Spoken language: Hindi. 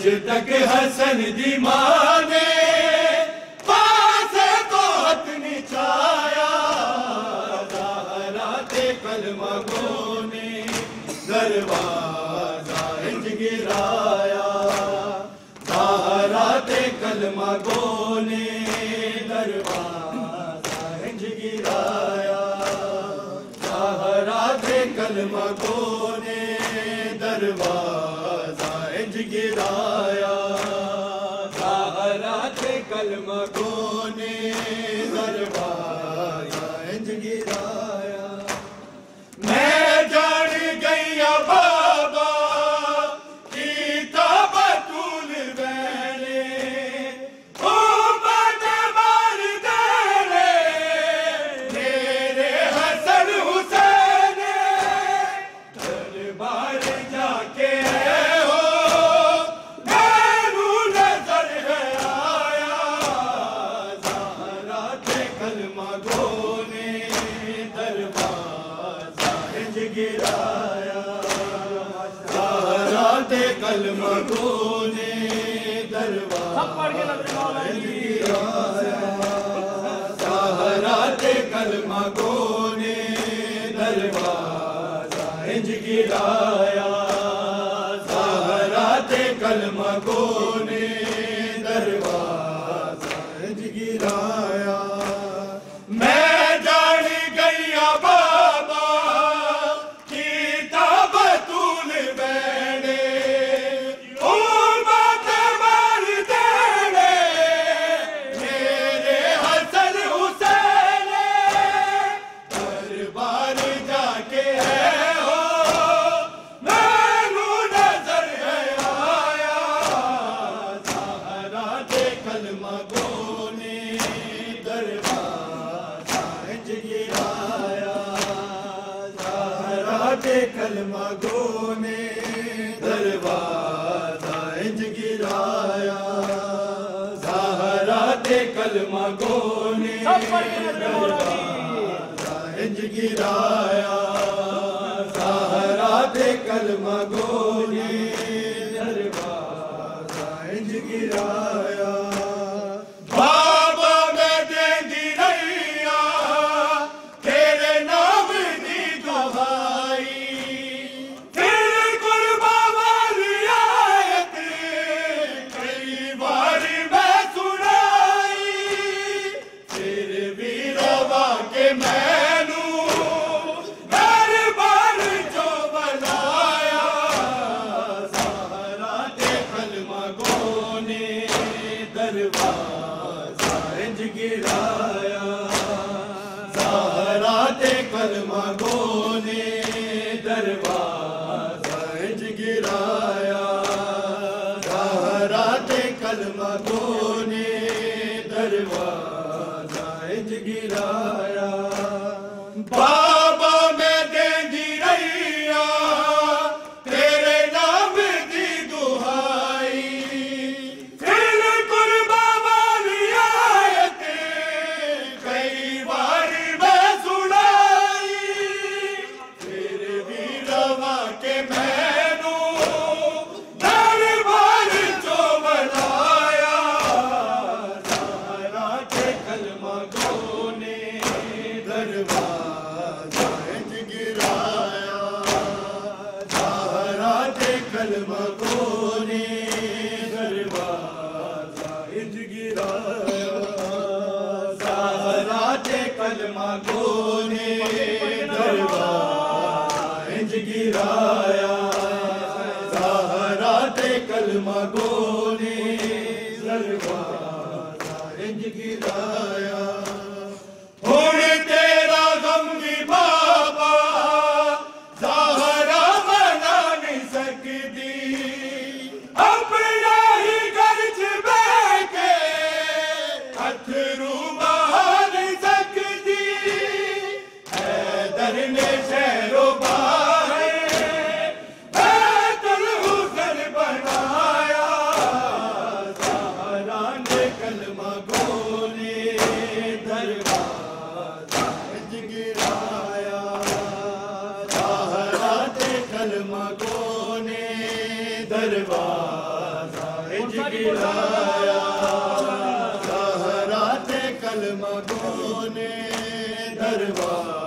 आज तक हसन दी मां ने पासे तो हथ निचाया, ज़हरा ते कलमा गो ने दरवाजा इंज गिराया, ज़हरा ते कलमा गो ने दरवाजा इंज गिराया, ज़हरा ते कलमा गो ने दरवाजा इंज गिराया, ज़हरा ते कलमा गो ने दरवाजा इंज गिराया। मैं जान गई बाबा कीता बतूल मैंने, ओ बाटे मार देने मेरे हसन हुसैन, दरबार जाके हो मैनू नजर है आया, ज़हरा ते कलमा गो ने दरवाजा इंज गिराया, ज़हरा ते कलमा गो ने दरवाजा इंज गिराया, ज़हरा ते कलमा गो ने दरवाजा इंज गिराया, ज़हरा ते कलमा गो ने दरवाजा इंज गिराया। मैं जान गई बाबा कीता बतूल मैंने, ओ बाटे मार देने मेरे हसन हुसैन, दरबार जाके है हो मैनू नजर है आया, ज़हरा ते कलमा गो ने दरवाजा इंज गिराया, ज़हरा ते कलमा गो ने दरवाजा इंज गिराया, ज़हरा ते कलमा गो ने दरवाजा इंज गिराया, ज़हरा ते कलमा गो ने दरवाजा इंज गिराया। बाबा मैं देंदी रहिया तेरे नाम दी दुहाई, तेरे कुर्बा वाली आयत कई बार मैं सुनाई, फिर भी रवा के मैनू दरबार जो बनाया, ज़हरा ते कलमा गो ने दरवाजा इंज गिराया, ज़हरा ते कलमा गो ने दरवाजा इंज गिराया, ज़हरा ते कलमा गो ने दरवाजा इंज गिराया। बाबा मैं देंदी रहिया तेरे नाम दी दुहाई, फिर कुर्बा वाली आयत कई बार मैं सुनाई, फिर भी रवा के मैनू दरबार जो बनाया, ज़हरा ते कलमा गो ने दरवाजा इंज गिराया, ज़हरा ते कलमा गो ने दरवाजा इंज गिराया, ज़हरा ते कलमा गो ने दरवाजा इंज गिराया, ज़हरा ते कलमा गो ने दरवाजा इंज गिराया। हुण तेरा गम भी बाबा ज़हरा मना नहीं सकदी, अपना ही घर च बैठ के अथरू बहा नहीं सकदी, हैदर ने शहरो बाहे बैतुल हुसन बनाया, ज़हरा ने कलमा गो ने दरवाजा इंज गिराया, ज़हरा ते कलमा गो ने दरवाजा गिराया सहरा ते कलमा गो ने दरबार